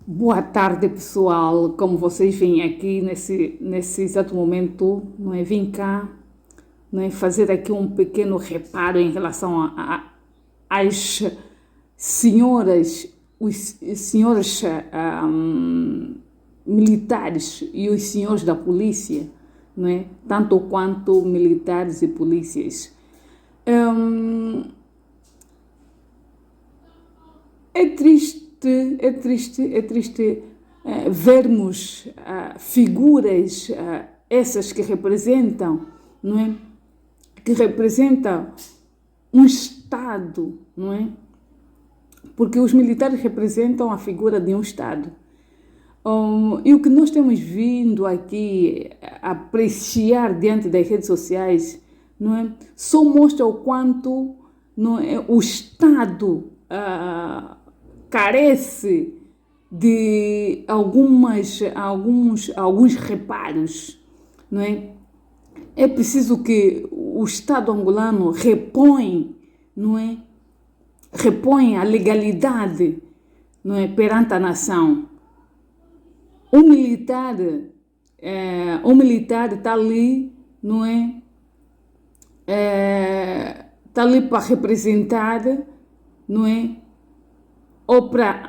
Boa tarde, pessoal. Como vocês veem aqui nesse exato momento, não é? Vim cá, não é? Fazer aqui um pequeno reparo em relação às senhoras, os senhores militares e os senhores da polícia, não é? Tanto quanto militares e polícias. É triste, é triste vermos figuras essas que representam, não é? Que representam um Estado, não é? Porque os militares representam a figura de um Estado. E o que nós temos vindo aqui a apreciar diante das redes sociais, não é? Só mostra o quanto, não é, o Estado carece de alguns reparos, não é? É preciso que o Estado angolano não é? Repõe a legalidade, não é? Perante a nação. O militar está ali, não é? Está ali para representar, não é? Ou para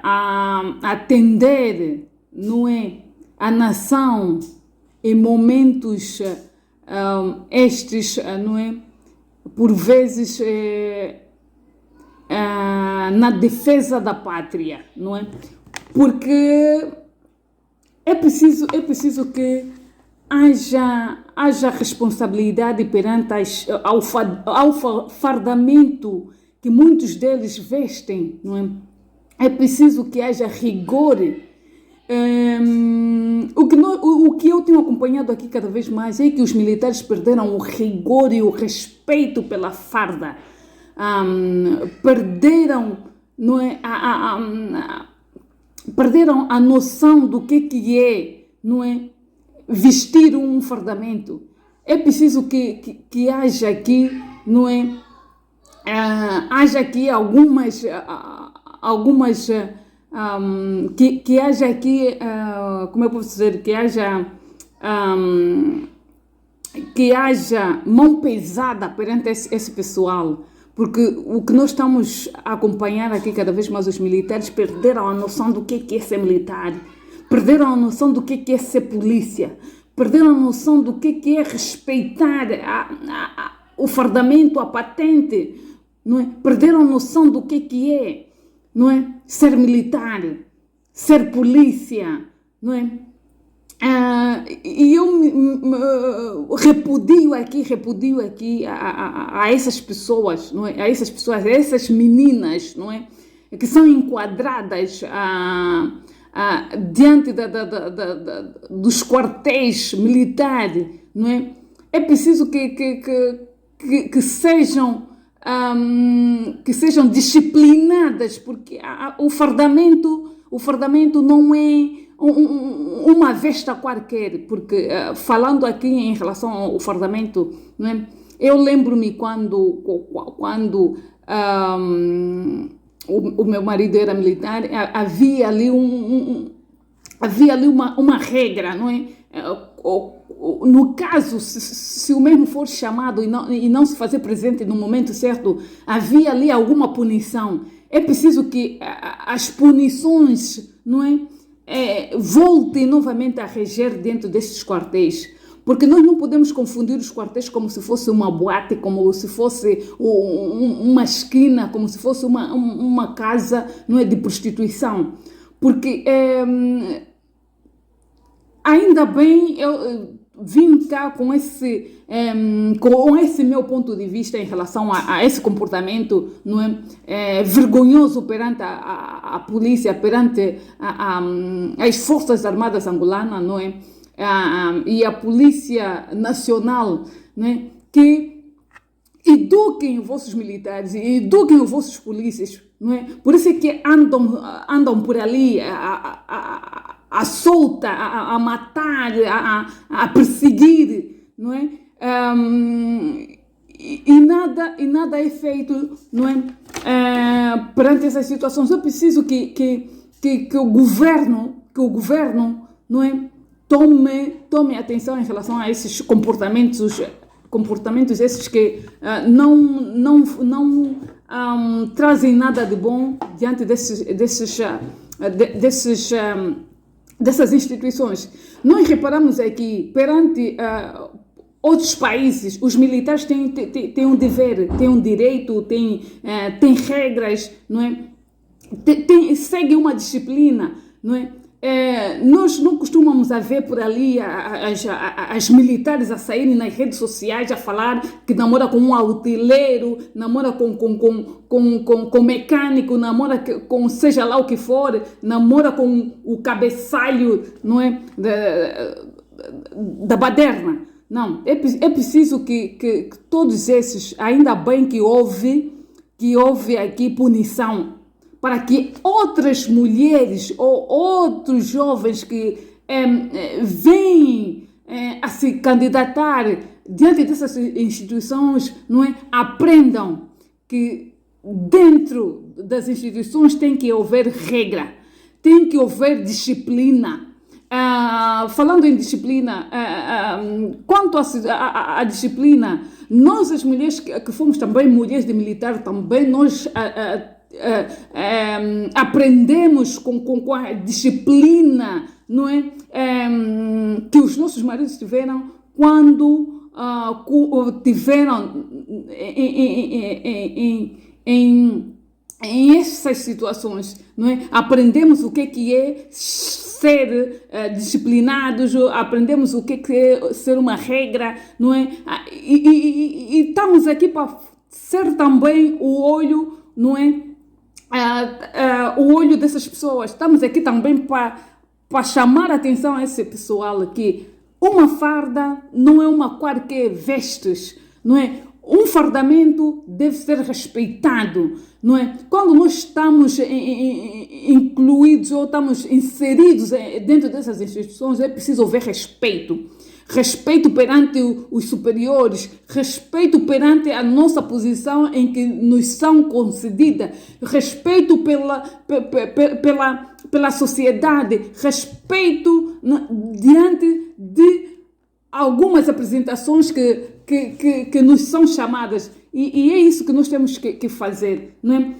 atender, não é? A nação em momentos estes, não é? Por vezes na defesa da pátria, não é? Porque é preciso que haja responsabilidade perante ao fardamento que muitos deles vestem, não é? É preciso que haja rigor. O que eu tenho acompanhado aqui cada vez mais é que os militares perderam o rigor e o respeito pela farda. Perderam, não é, perderam a noção do que é, não é, vestir um fardamento. É preciso que haja aqui, não é, haja aqui que haja aqui, como eu posso dizer, que haja mão pesada perante esse pessoal, porque o que nós estamos a acompanhar aqui cada vez mais, os militares perderam a noção do que é ser militar, perderam a noção do que é ser polícia, perderam a noção do que é respeitar o fardamento, a patente, não é? Perderam a noção do que é, não é? Ser militar, ser polícia, não é? E eu repudio aqui a essas pessoas, não é? A essas meninas, não é? Que são enquadradas diante dos quartéis militares, não é? É preciso que sejam disciplinadas, porque o fardamento não é uma vesta qualquer, porque falando aqui em relação ao fardamento, não é? Eu lembro-me quando o meu marido era militar, havia ali uma regra, não é? No caso, se o mesmo for chamado e não se fazer presente no momento certo, havia ali alguma punição. É preciso que as punições, não é? Voltem novamente a reger dentro destes quartéis. Porque nós não podemos confundir os quartéis como se fosse uma boate, como se fosse uma esquina, como se fosse uma casa, não é, de prostituição. Porque ainda bem eu vim cá com esse meu ponto de vista em relação a esse comportamento, não é, vergonhoso perante a polícia, perante as Forças Armadas angolanas, não é? E a Polícia Nacional, não é? Que eduquem os vossos militares e eduquem os vossos polícias, não é? Por isso é que andam por ali a solta, a matar, a perseguir, não é? E nada é feito, não é? Perante essas situações. Eu preciso que que o governo, não é, tome atenção em relação a esses comportamentos esses que não trazem nada de bom diante dessas instituições. Nós reparamos aqui, perante outros países, os militares têm um dever, têm um direito, têm regras, não é? Seguem uma disciplina, não é? Nós não costumamos ver por ali as militares a saírem nas redes sociais a falar que namora com um autileiro, namora com mecânico, namora com seja lá o que for, namora com o cabeçalho, não é? Da baderna. Não, é preciso que todos esses, ainda bem que houve aqui punição, para que outras mulheres ou outros jovens que vêm a se candidatar diante dessas instituições, não é, aprendam que dentro das instituições tem que haver regra, tem que haver disciplina. Falando em disciplina, quanto à disciplina, nós as mulheres que fomos também mulheres de militar, também nós aprendemos com a disciplina, não é? Que os nossos maridos tiveram quando tiveram em essas situações, não é? Aprendemos o que é ser disciplinados, aprendemos o que é ser uma regra, não é? E estamos aqui para ser também o olho, não é? O olho dessas pessoas. Estamos aqui também para chamar a atenção a esse pessoal que uma farda não é uma qualquer vestes, não é? Um fardamento deve ser respeitado, não é? Quando nós estamos incluídos ou estamos inseridos dentro dessas instituições, é preciso haver respeito. Respeito perante os superiores, respeito perante a nossa posição em que nos são concedida, respeito pela sociedade, respeito diante de algumas apresentações que nos são chamadas, e é isso que nós temos que fazer, não é?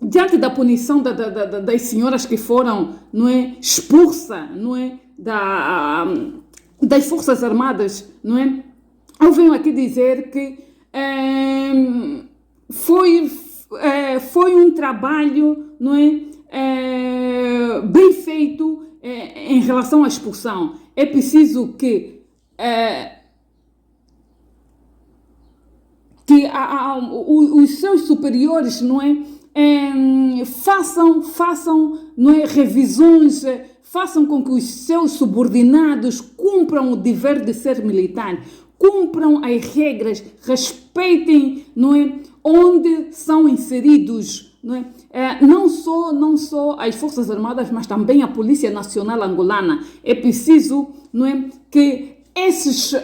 Diante da punição das senhoras que foram, não é, expulsas, não é, das Forças Armadas, não é? Eu venho aqui dizer que foi um trabalho, não é, bem feito em relação à expulsão. É preciso que os seus superiores, não é, façam, não é, revisões, façam com que os seus subordinados cumpram o dever de ser militar, cumpram as regras, respeitem, não é, onde são inseridos, não é? Não só as Forças Armadas, mas também a Polícia Nacional Angolana. É preciso, não é, que esses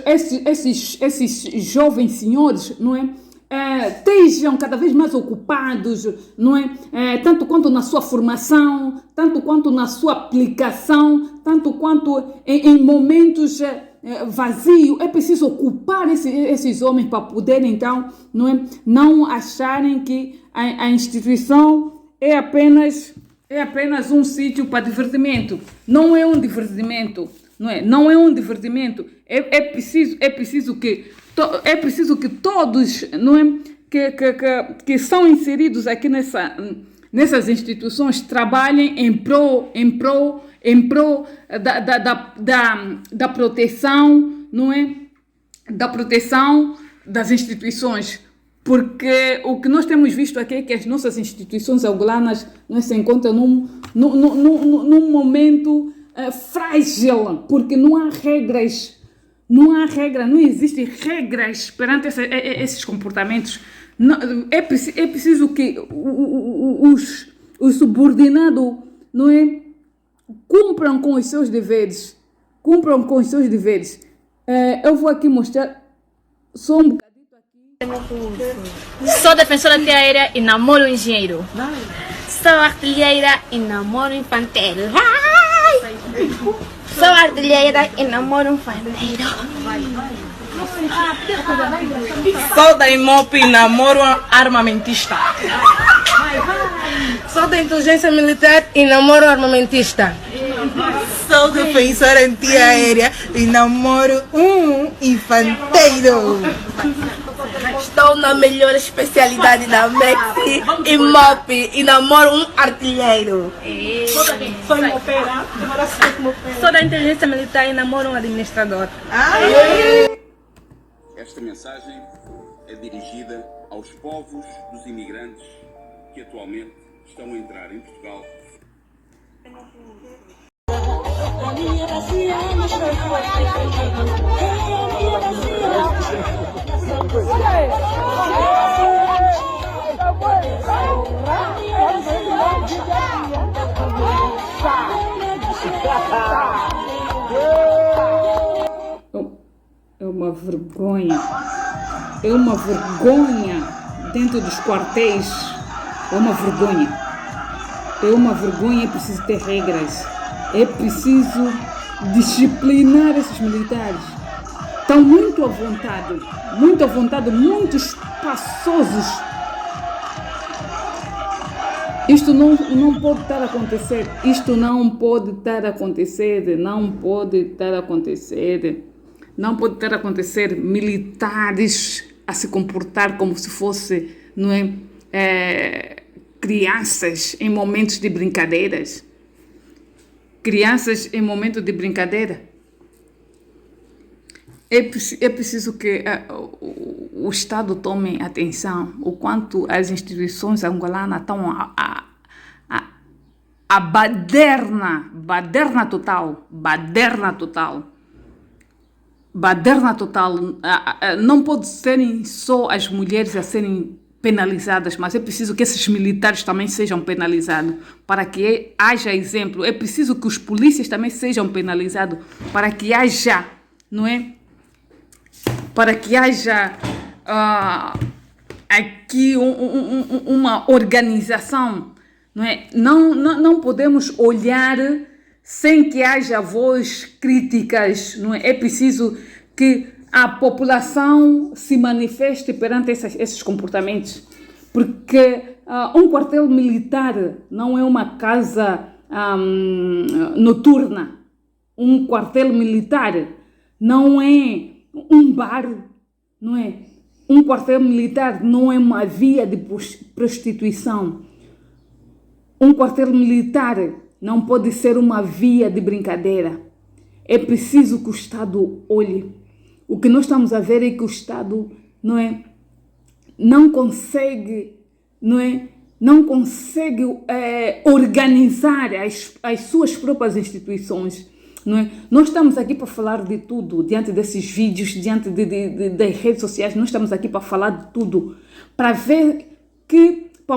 jovens senhores, não é, estejam cada vez mais ocupados, não é? Tanto quanto na sua formação, tanto quanto na sua aplicação, tanto quanto em momentos vazios. É preciso ocupar esses homens para poderem, então, não é, não acharem que a instituição é apenas um sítio para divertimento. Não é um divertimento, não é? Não é um divertimento. É preciso que todos, não é, que são inseridos aqui nessas instituições trabalhem em prol da proteção, não é, da proteção das instituições, porque o que nós temos visto aqui é que as nossas instituições angolanas, não é, se encontram num momento frágil, porque não há regras. Não existem regras perante esses comportamentos. É preciso que os subordinados, não é, cumpram com os seus deveres. Eu vou aqui mostrar só um bocadinho aqui. Sou defensora antiaérea e namoro um engenheiro. Sou artilheira e namoro infanteiro. Vai! Sou artilheira e namoro infanteiro. Sou da IMOP e namoro armamentista. Sou da inteligência militar e namoro armamentista. Sou defensora antiaérea e namoro infanteiro. Estou na melhor especialidade da Mexi e MOP e namoro artilheiro. Sou imopera. Sou da inteligência militar e namoro administrador. Esta mensagem é dirigida aos povos dos imigrantes que atualmente estão a entrar em Portugal. É uma vergonha. É uma vergonha dentro dos quartéis. É uma vergonha. É uma vergonha, é preciso ter regras. É preciso disciplinar esses militares. Estão muito à vontade, muito espaçosos. Isto não pode estar a acontecer. Isto não pode estar a acontecer. Não pode estar a acontecer. Não pode estar a acontecer militares a se comportar como se fosse, não é, crianças em momentos de brincadeiras. Crianças em momento de brincadeira. É preciso que o Estado tome atenção o quanto as instituições angolanas estão a baderna total. Não pode serem só as mulheres a serem penalizadas, mas é preciso que esses militares também sejam penalizados para que haja exemplo. É preciso que os polícias também sejam penalizados para que haja, não é? Para que haja aqui uma organização, não é? Não podemos olhar sem que haja voz críticas, não é? É preciso que a população se manifeste perante esses comportamentos, porque um quartel militar não é uma casa noturna. Um quartel militar não é um bar, não é? Um quartel militar não é uma via de prostituição. Um quartel militar não pode ser uma via de brincadeira. É preciso que o Estado olhe. O que nós estamos a ver é que o Estado, não consegue organizar as suas próprias instituições. Não é? Nós estamos aqui para falar de tudo, diante desses vídeos, diante das redes sociais, nós estamos aqui para falar de tudo, para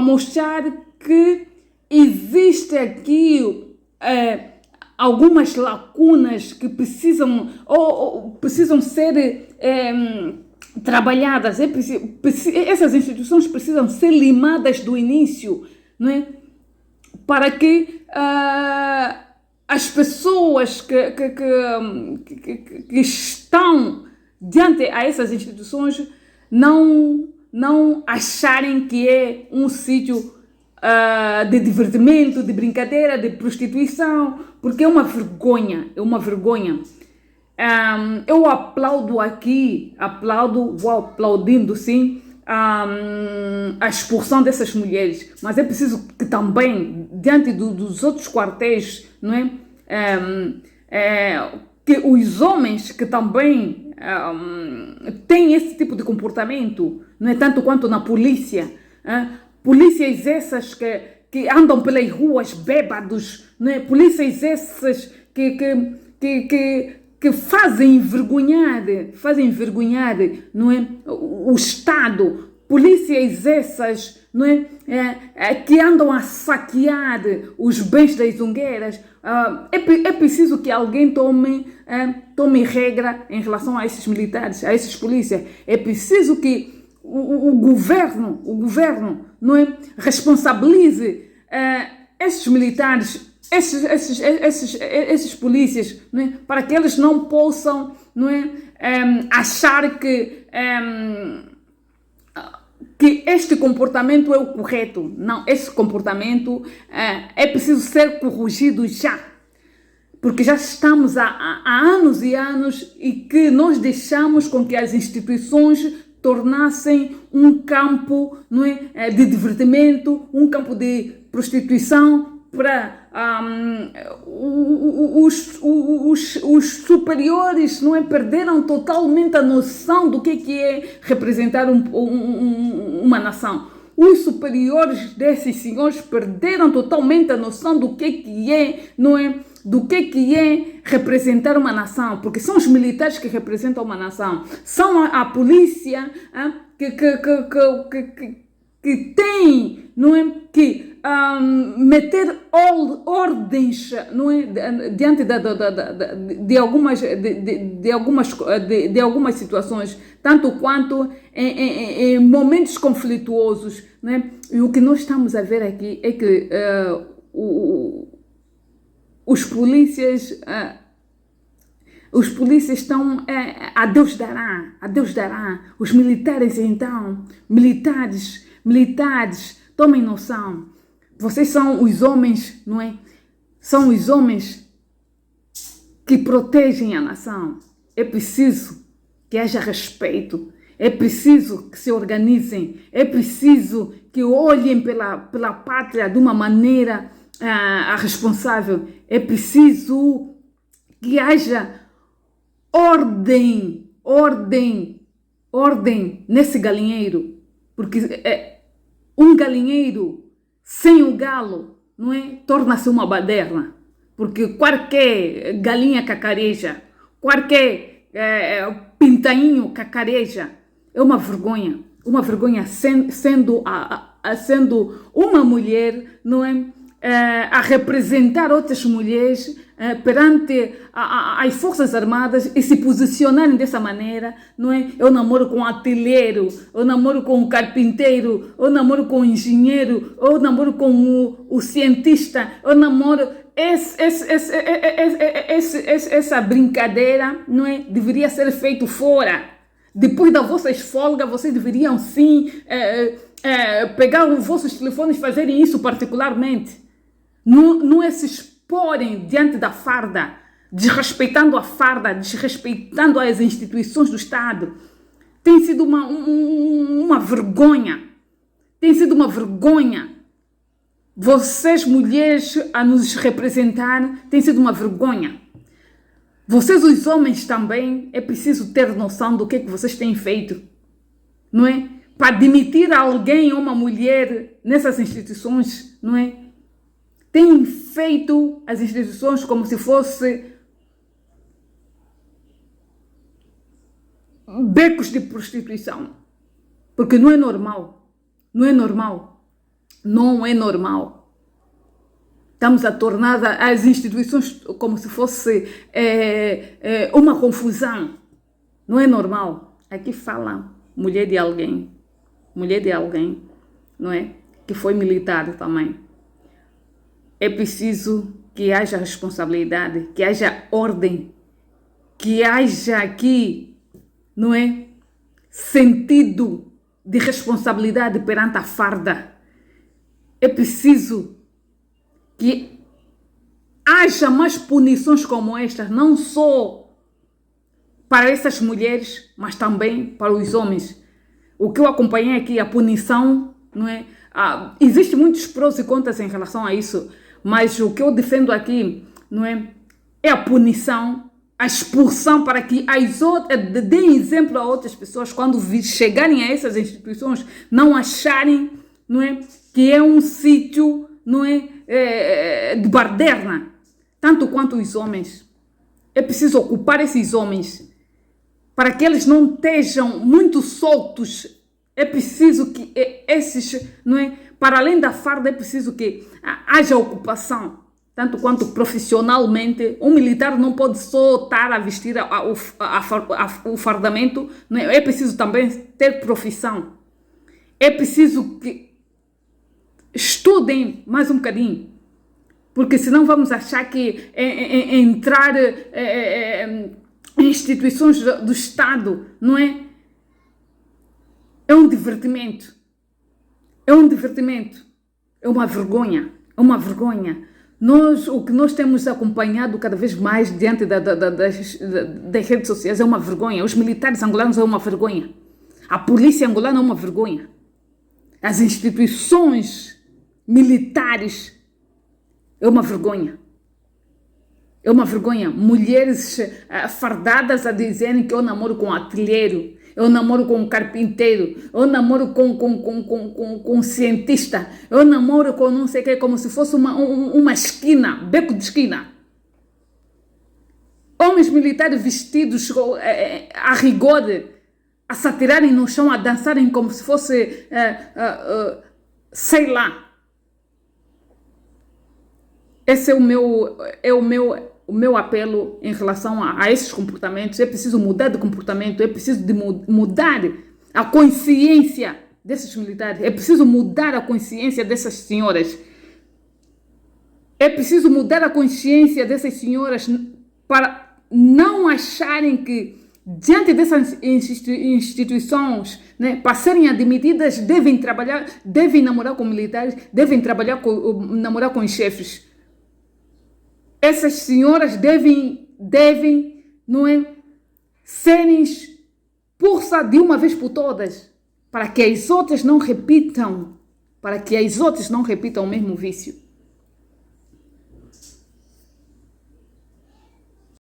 mostrar que existe aqui algumas lacunas que precisam ser trabalhadas. Essas instituições precisam ser limadas do início, não é? Para que as pessoas que estão diante a essas instituições não acharem que é um sítio de divertimento, de brincadeira, de prostituição, porque é uma vergonha, eu aplaudo aqui, vou aplaudindo sim, a expulsão dessas mulheres, mas é preciso que também, diante dos outros quartéis, não é? Que os homens que também têm esse tipo de comportamento, não é? Tanto quanto na polícia, polícias essas que andam pelas ruas bêbados, não é? Polícias essas que fazem envergonhar, não é? O Estado, polícias essas, não é? Que andam a saquear os bens das zungueiras. É preciso que alguém tome regra em relação a esses militares, a esses polícias. É preciso que o governo, não é? Responsabilize esses militares, esses polícias, não é? Para que eles não possam, não é, achar que este comportamento é o correto. Não, esse comportamento é preciso ser corrigido já. Porque já estamos há anos e anos e que nós deixamos com que as instituições tornassem um campo, não é, de divertimento, um campo de prostituição para os superiores, não é, perderam totalmente a noção do que é representar uma nação. Os superiores desses senhores perderam totalmente a noção do que é, não é, do que é representar uma nação, porque são os militares que representam uma nação, são a polícia que tem, não é, que meter ordens, não é, diante de algumas situações, tanto quanto em momentos conflituosos, não é? E o que nós estamos a ver aqui é que os polícias estão a Deus dará, Os militares, então, militares, tomem noção. Vocês são os homens, não é? São os homens que protegem a nação. É preciso que haja respeito. É preciso que se organizem. É preciso que olhem pela pátria de uma maneira responsável. É preciso que haja ordem nesse galinheiro, porque um galinheiro sem o galo, não é, torna-se uma baderna, porque qualquer galinha cacareja, qualquer pintainho cacareja, é uma vergonha sendo uma mulher, não é, a representar outras mulheres perante as Forças Armadas e se posicionarem dessa maneira, não é? Eu namoro com um artilheiro, eu namoro com um carpinteiro, eu namoro com um engenheiro, eu namoro com o cientista, eu namoro... Essa brincadeira, não é, deveria ser feito fora. Depois das vossas folgas, vocês deveriam sim pegar os vossos telefones e fazerem isso particularmente. Não é se exporem diante da farda, desrespeitando a farda, desrespeitando as instituições do Estado. Tem sido uma vergonha. Tem sido uma vergonha. Vocês, mulheres, a nos representar, tem sido uma vergonha. Vocês, os homens, também, é preciso ter noção do que vocês têm feito. Não é? Para admitir alguém ou uma mulher nessas instituições, não é? Tem feito as instituições como se fosse becos de prostituição. Porque não é normal. Não é normal. Não é normal. Estamos a tornar as instituições como se fosse uma confusão. Não é normal. Aqui fala mulher de alguém, não é? Que foi militar também. É preciso que haja responsabilidade, que haja ordem, que haja aqui, não é, sentido de responsabilidade perante a farda. É preciso que haja mais punições como estas, não só para essas mulheres, mas também para os homens. O que eu acompanhei aqui, a punição, não é? Existem muitos prós e contras em relação a isso, mas o que eu defendo aqui, não é? É a punição, a expulsão, para que as outras deem exemplo a outras pessoas quando chegarem a essas instituições, não acharem, não é, que é um sítio, não é, de baderna, tanto quanto os homens. É preciso ocupar esses homens para que eles não estejam muito soltos. É preciso que esses, não é, para além da farda, é preciso que haja ocupação, tanto quanto profissionalmente. Um militar não pode só estar a vestir o fardamento, não é? É preciso também ter profissão. É preciso que estudem mais um bocadinho. Porque senão vamos achar que entrar em instituições do Estado, não é? É um divertimento. É um divertimento. É uma vergonha. É uma vergonha. O que nós temos acompanhado cada vez mais diante das redes sociais é uma vergonha. Os militares angolanos é uma vergonha. A polícia angolana é uma vergonha. As instituições militares é uma vergonha. É uma vergonha. Mulheres fardadas a dizerem que eu namoro com um artilheiro, eu namoro com um carpinteiro, eu namoro com um cientista, eu namoro com não sei o que, como se fosse uma esquina, beco de esquina. Homens militares vestidos a rigor, a se atirarem no chão, a dançarem como se fosse, sei lá. Esse é o meu apelo em relação a esses comportamentos. É preciso mudar de comportamento, é preciso de mudar a consciência desses militares, é preciso mudar a consciência dessas senhoras. É preciso mudar a consciência dessas senhoras para não acharem que, diante dessas instituições, né, para serem admitidas, devem trabalhar, devem namorar com militares, devem namorar com os chefes. Essas senhoras devem, não é, serem expulsas de uma vez por todas, para que as outras não repitam o mesmo vício.